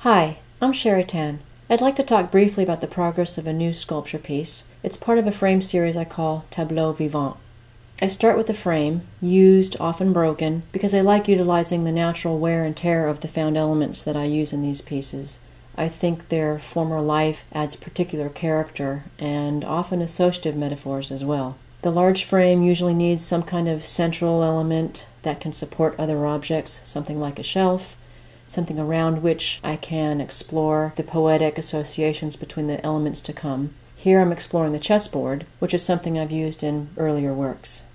Hi, I'm Sherri Tan. I'd like to talk briefly about the progress of a new sculpture piece. It's part of a frame series I call Tableaux Vivant. I start with the frame, used, often broken, because I like utilizing the natural wear and tear of the found elements that I use in these pieces. I think their former life adds particular character and often associative metaphors as well. The large frame usually needs some kind of central element that can support other objects, something like a shelf, something around which I can explore the poetic associations between the elements to come. Here I'm exploring the chessboard, which is something I've used in earlier works.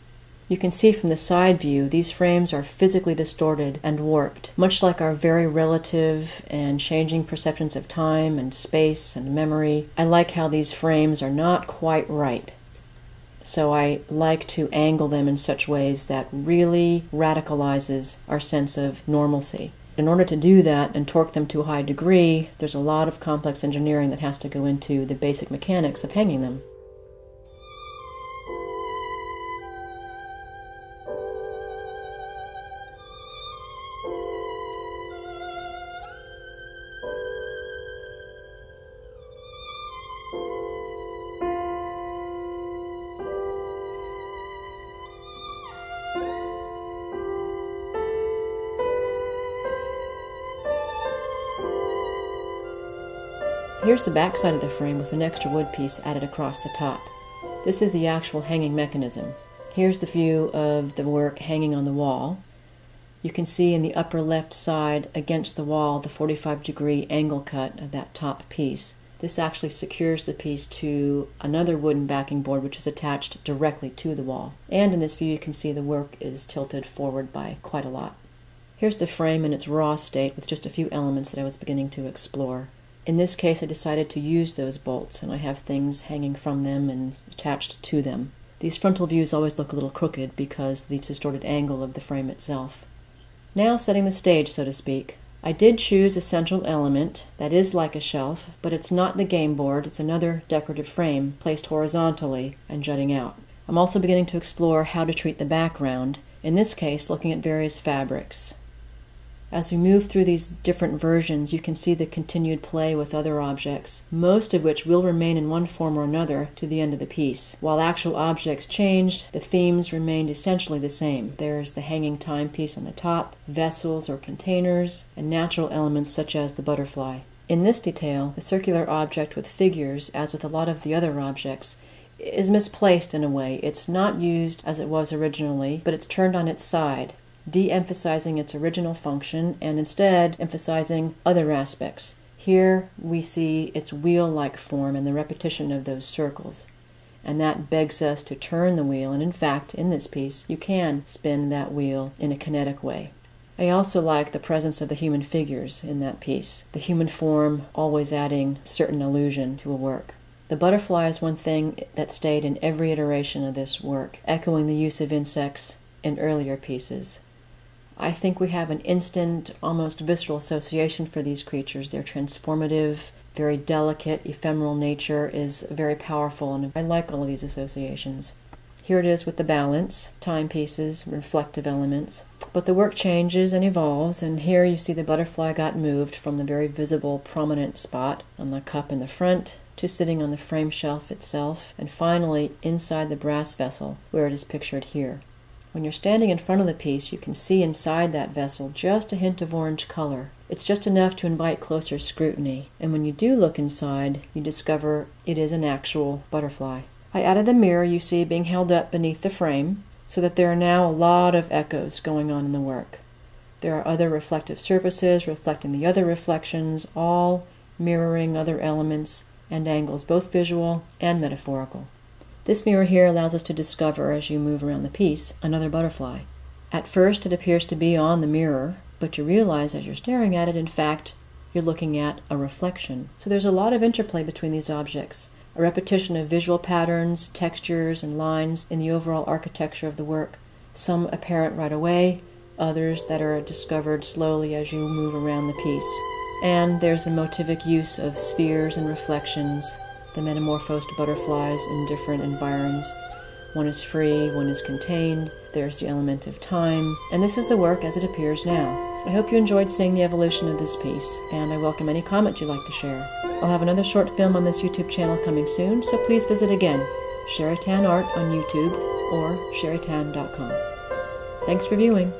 You can see from the side view these frames are physically distorted and warped, much like our very relative and changing perceptions of time and space and memory. I like how these frames are not quite right. So I like to angle them in such ways that really radicalizes our sense of normalcy. In order to do that and torque them to a high degree, there's a lot of complex engineering that has to go into the basic mechanics of hanging them. Here's the back side of the frame with an extra wood piece added across the top. This is the actual hanging mechanism. Here's the view of the work hanging on the wall. You can see in the upper left side against the wall the 45-degree angle cut of that top piece. This actually secures the piece to another wooden backing board which is attached directly to the wall. And in this view you can see the work is tilted forward by quite a lot. Here's the frame in its raw state with just a few elements that I was beginning to explore. In this case I decided to use those bolts, and I have things hanging from them and attached to them. These frontal views always look a little crooked because of the distorted angle of the frame itself. Now setting the stage, so to speak. I did choose a central element that is like a shelf, but it's not the game board, it's another decorative frame placed horizontally and jutting out. I'm also beginning to explore how to treat the background, in this case looking at various fabrics. As we move through these different versions, you can see the continued play with other objects, most of which will remain in one form or another to the end of the piece. While actual objects changed, the themes remained essentially the same. There's the hanging timepiece on the top, vessels or containers, and natural elements such as the butterfly. In this detail, the circular object with figures, as with a lot of the other objects, is misplaced in a way. It's not used as it was originally, but it's turned on its side, de-emphasizing its original function and instead emphasizing other aspects. Here we see its wheel-like form and the repetition of those circles. And that begs us to turn the wheel, and in fact, in this piece, you can spin that wheel in a kinetic way. I also like the presence of the human figures in that piece, the human form always adding certain illusion to a work. The butterfly is one thing that stayed in every iteration of this work, echoing the use of insects in earlier pieces. I think we have an instant, almost visceral association for these creatures. Their transformative, very delicate, ephemeral nature is very powerful, and I like all of these associations. Here it is with the balance, timepieces, reflective elements. But the work changes and evolves, and here you see the butterfly got moved from the very visible, prominent spot on the cup in the front to sitting on the frame shelf itself, and finally inside the brass vessel, where it is pictured here. When you're standing in front of the piece, you can see inside that vessel just a hint of orange color. It's just enough to invite closer scrutiny, and when you do look inside, you discover it is an actual butterfly. I added the mirror you see being held up beneath the frame, so that there are now a lot of echoes going on in the work. There are other reflective surfaces reflecting the other reflections, all mirroring other elements and angles, both visual and metaphorical. This mirror here allows us to discover, as you move around the piece, another butterfly. At first it appears to be on the mirror, but you realize as you're staring at it, in fact, you're looking at a reflection. So there's a lot of interplay between these objects, a repetition of visual patterns, textures, and lines in the overall architecture of the work, some apparent right away, others that are discovered slowly as you move around the piece. And there's the motivic use of spheres and reflections, the metamorphosed butterflies in different environs. One is free, one is contained, there's the element of time, and this is the work as it appears now. I hope you enjoyed seeing the evolution of this piece, and I welcome any comment you'd like to share. I'll have another short film on this YouTube channel coming soon, so please visit again, Sherri Tan Art on YouTube or sherritan.com. Thanks for viewing.